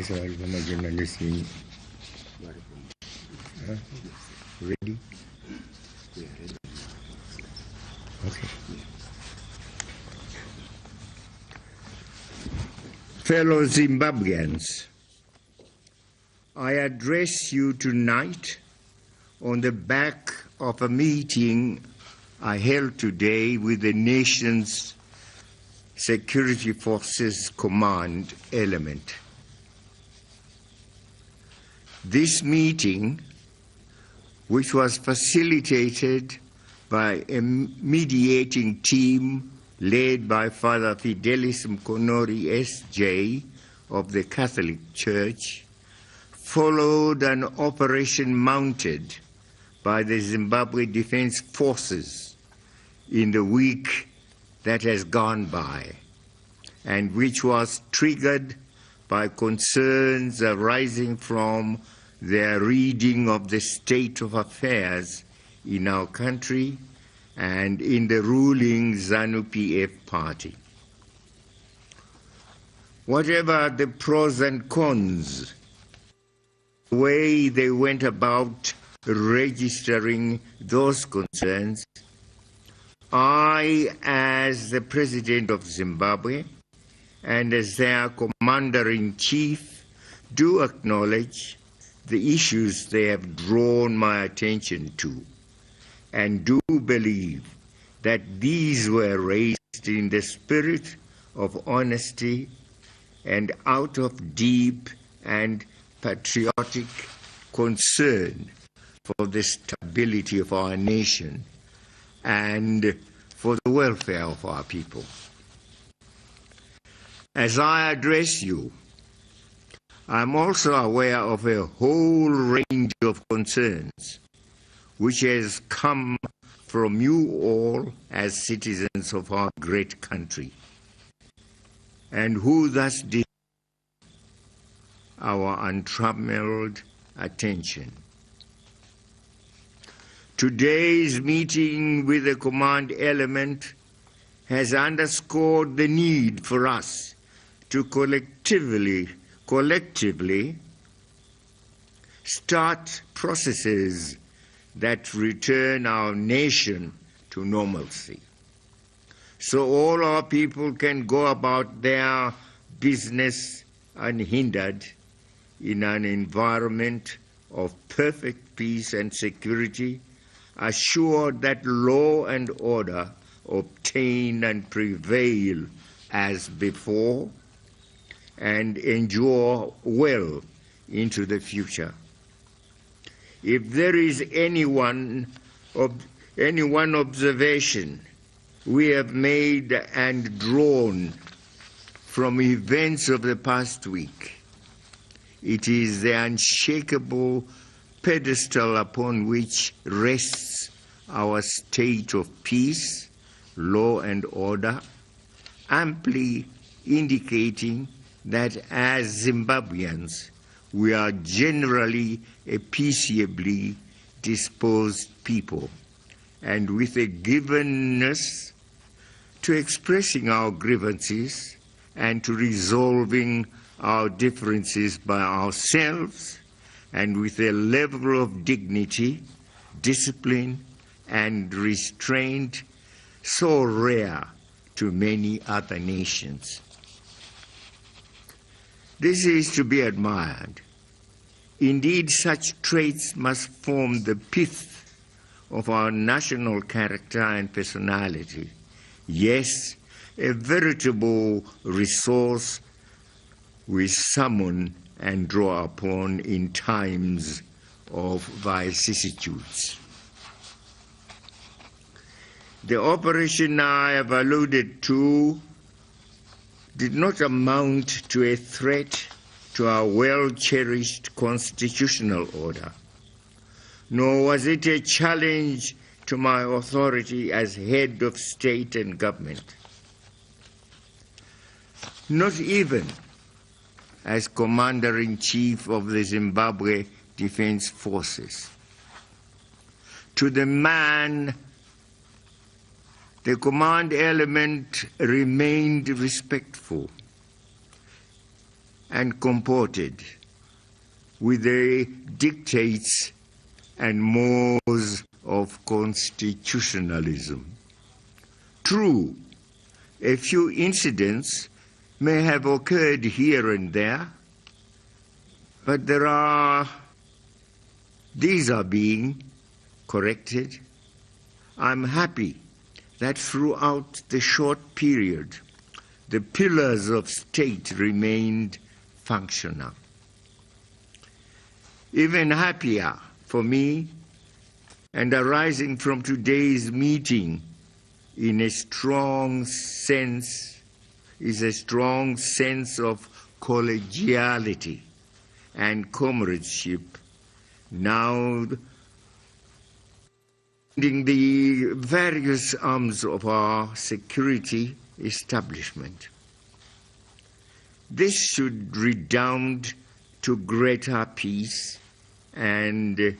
maswali kama journalist ni ready? Okay. Fellow Zimbabweans, I address you tonight on the back of a meeting I held today with the nation's Security Forces Command element. This meeting, which was facilitated by a mediating team led by Father Fidelis Mkonori S.J. of the Catholic Church, followed an operation mounted by the Zimbabwe Defense Forces in the week that has gone by, and which was triggered by concerns arising from their reading of the state of affairs in our country and in the ruling ZANU-PF party. Whatever the pros and cons, the way they went about registering those concerns, I, as the President of Zimbabwe and as their Commander-in-Chief, do acknowledge the issues they have drawn my attention to, and do believe that these were raised in the spirit of honesty and out of deep and patriotic concern for the stability of our nation and for the welfare of our people. As I address you, I'm also aware of a whole range of concerns which has come from you all as citizens of our great country, and who thus deserve our untrammeled attention. Today's meeting with the command element has underscored the need for us to collectively start processes that return our nation to normalcy, so all our people can go about their business unhindered in an environment of perfect peace and security, assured that law and order obtain and prevail as before, and endure well into the future. If there is any one observation we have made and drawn from events of the past week, it is the unshakable pedestal upon which rests our state of peace, law and order, amply indicating that as Zimbabweans, we are generally a peaceably disposed people, and with a givenness to expressing our grievances and to resolving our differences by ourselves, and with a level of dignity, discipline, and restraint so rare to many other nations. This is to be admired. Indeed, such traits must form the pith of our national character and personality. Yes, a veritable resource we summon and draw upon in times of vicissitudes. The operation I have alluded to did not amount to a threat to our well-cherished constitutional order, nor was it a challenge to my authority as head of state and government, not even as Commander-in-Chief of the Zimbabwe Defense Forces. To the man, the command element remained respectful, and comported with the dictates and mores of constitutionalism. True, a few incidents may have occurred here and there, but these are being corrected. I'm happy that throughout the short period, the pillars of state remained functional. Even happier for me, and arising from today's meeting is a strong sense of collegiality and comradeship now in the various arms of our security establishment. This should redound to greater peace and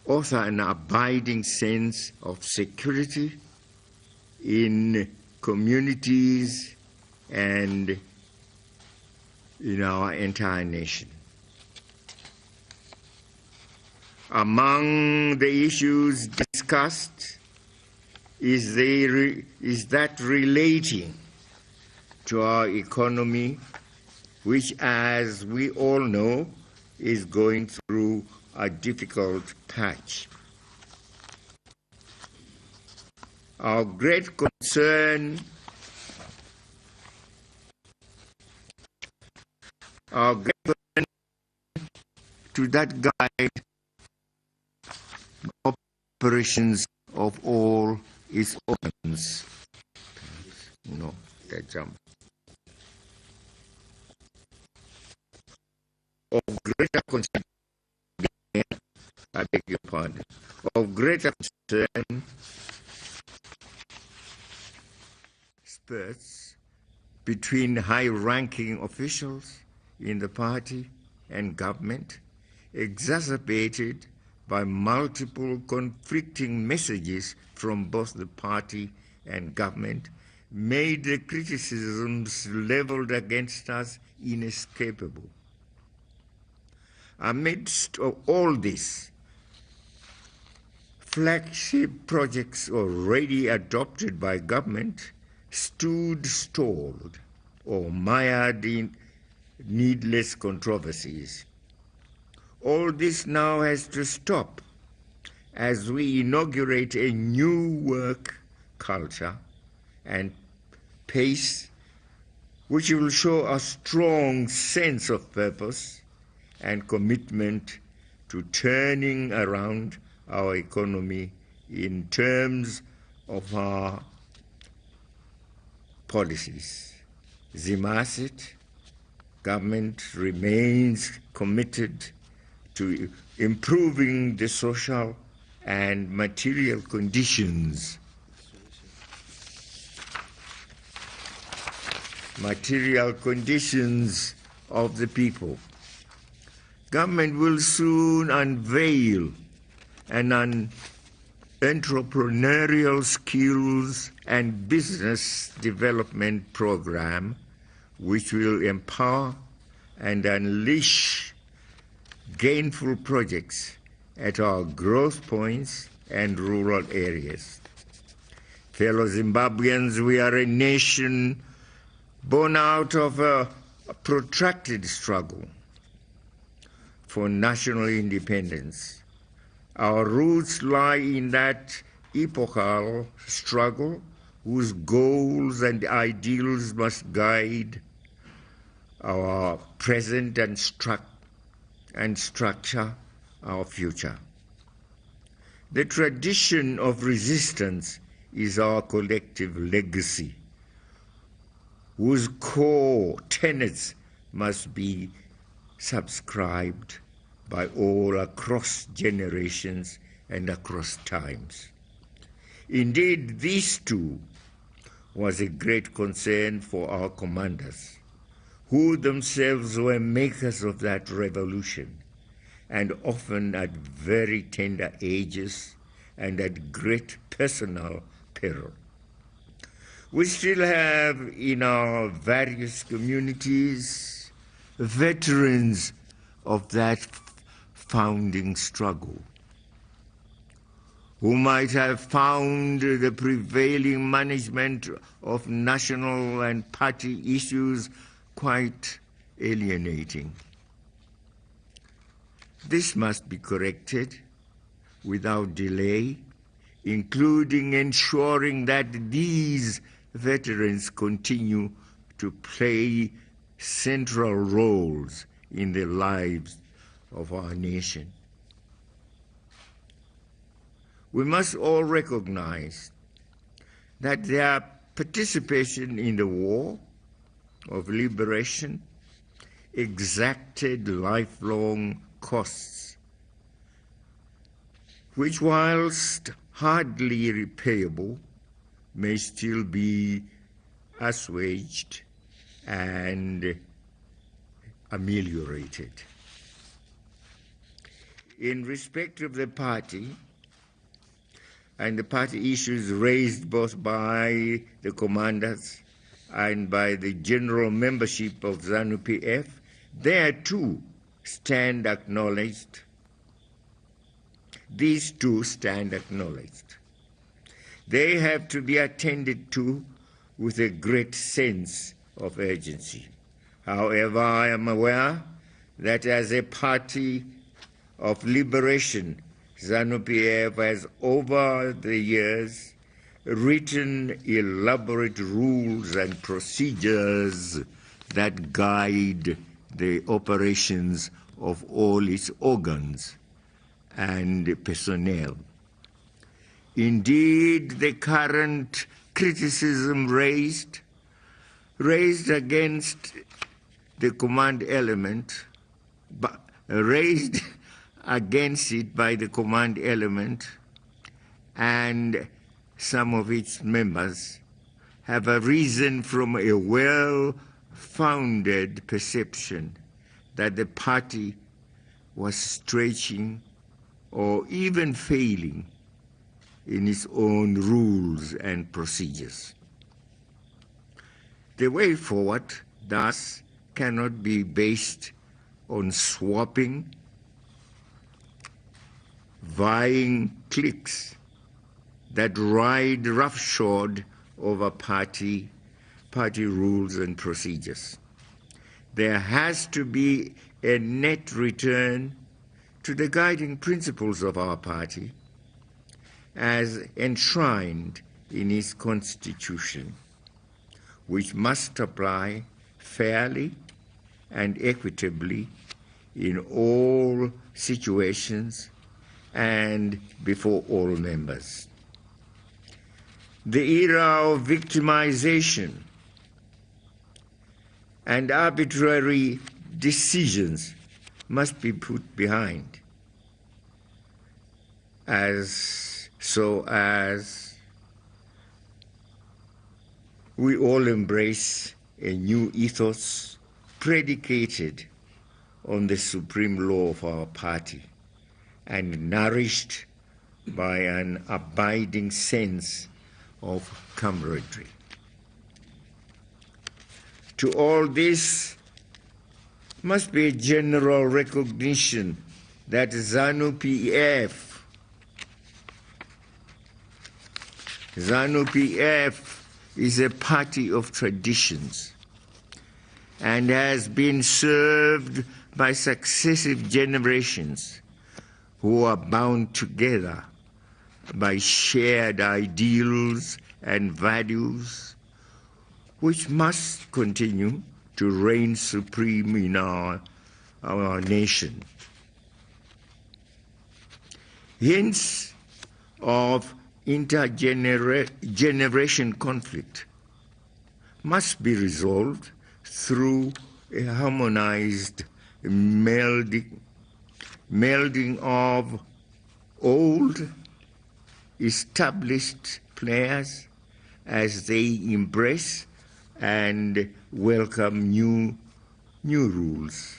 offer an abiding sense of security in communities and in our entire nation. Among the issues discussed is that relating to our economy, which, as we all know, is going through a difficult patch. Our great concern to that guide operations of all its organs. No, that jump. Of greater concern, I beg your pardon, of greater concern, spurts between high-ranking officials in the party and government, exacerbated by multiple conflicting messages from both the party and government, made the criticisms leveled against us inescapable. Amidst all this, flagship projects already adopted by government stood stalled or mired in needless controversies. All this now has to stop as we inaugurate a new work culture and pace which will show a strong sense of purpose and commitment to turning around our economy in terms of our policies. Zimasit government remains committed to improving the social and material conditions of the people. Government will soon unveil an entrepreneurial skills and business development program which will empower and unleash gainful projects at our growth points and rural areas. Fellow Zimbabweans, we are a nation born out of a protracted struggle for national independence. Our roots lie in that epochal struggle whose goals and ideals must guide our present and structure our future. The tradition of resistance is our collective legacy, whose core tenets must be subscribed by all across generations and across times. Indeed, this too was a great concern for our commanders, who themselves were makers of that revolution, and often at very tender ages and at great personal peril. We still have in our various communities veterans of that founding struggle who might have found the prevailing management of national and party issues quite alienating. This must be corrected without delay, including ensuring that these veterans continue to play central roles in the lives of our nation. We must all recognize that their participation in the war of liberation exacted lifelong costs, which, whilst hardly repayable, may still be assuaged and ameliorated. In respect of the party and the party issues raised both by the commanders and by the general membership of ZANU-PF, there too stand acknowledged. These two stand acknowledged. They have to be attended to with a great sense of urgency. However, I am aware that as a party of liberation, ZANU-PF has over the years written elaborate rules and procedures that guide the operations of all its organs and personnel. Indeed, the current criticism raised against the command element, raised against it by the command element and some of its members have arisen from a well-founded perception that the party was stretching or even failing in its own rules and procedures. The way forward, thus, cannot be based on swapping, vying cliques that ride roughshod over party rules and procedures. There has to be a net return to the guiding principles of our party as enshrined in its constitution, which must apply fairly and equitably in all situations and before all members. The era of victimization and arbitrary decisions must be put behind, so as we all embrace a new ethos predicated on the supreme law of our party and nourished by an abiding sense of camaraderie. To all this must be a general recognition that ZANU-PF is a party of traditions and has been served by successive generations who are bound together by shared ideals and values which must continue to reign supreme in our nation. Hints of intergeneration conflict must be resolved through a harmonized melding of old established players as they embrace and welcome new rules,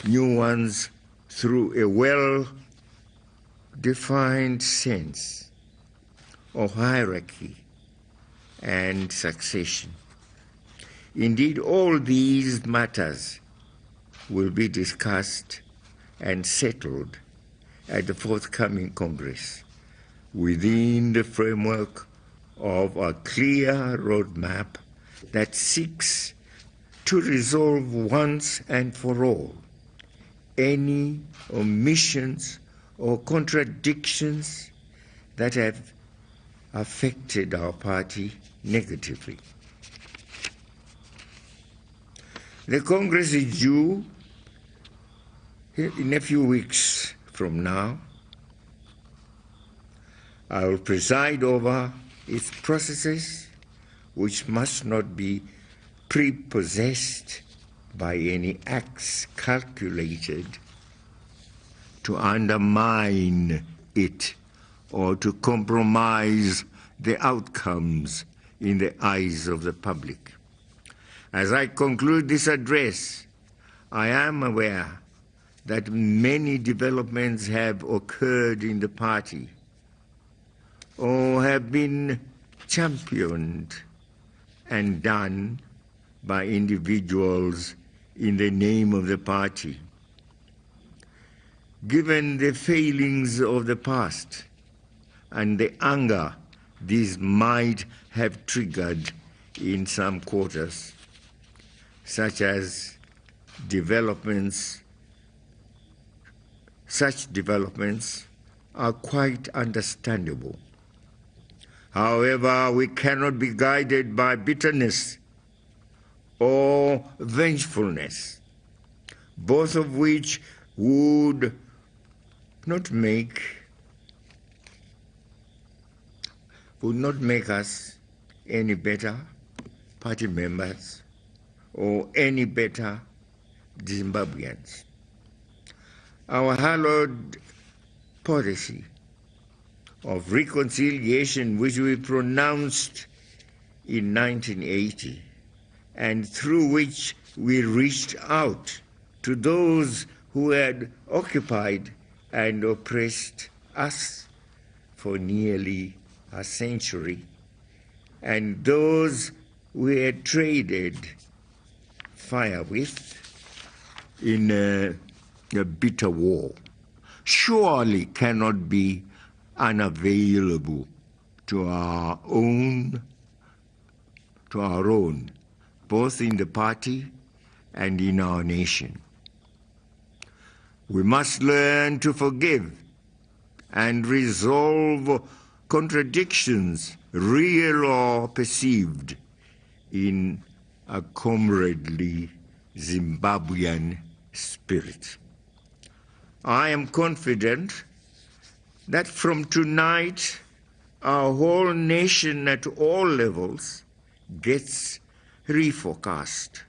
new ones through a well-defined sense of hierarchy and succession. Indeed, all these matters will be discussed and settled at the forthcoming Congress within the framework of a clear roadmap that seeks to resolve once and for all any omissions or contradictions that have affected our party negatively. The Congress is due in a few weeks from now. I will preside over its processes, which must not be prepossessed by any acts calculated to undermine it or to compromise the outcomes in the eyes of the public. As I conclude this address, I am aware that many developments have occurred in the party or have been championed and done by individuals in the name of the party. Given the failings of the past and the anger these might have triggered in some quarters, such developments are quite understandable. However, we cannot be guided by bitterness or vengefulness, both of which would not make us any better party members or any better Zimbabweans. Our hallowed policy of reconciliation, which we pronounced in 1980, and through which we reached out to those who had occupied and oppressed us for nearly a century, and those we had traded fire with in a bitter war, surely cannot be unavailable to our own, both in the party and in our nation. We must learn to forgive and resolve contradictions, real or perceived, in a comradely Zimbabwean spirit. I am confident that from tonight, our whole nation at all levels gets refocused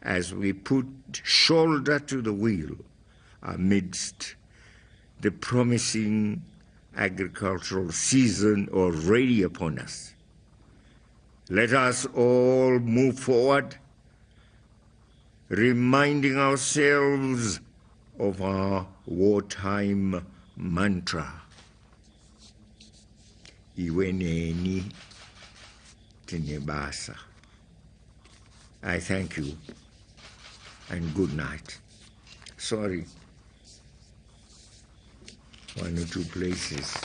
as we put shoulder to the wheel amidst the promising agricultural season already upon us. Let us all move forward, reminding ourselves of our wartime mantra, Iweneni Tinebasa. I thank you and good night. Sorry, one or two places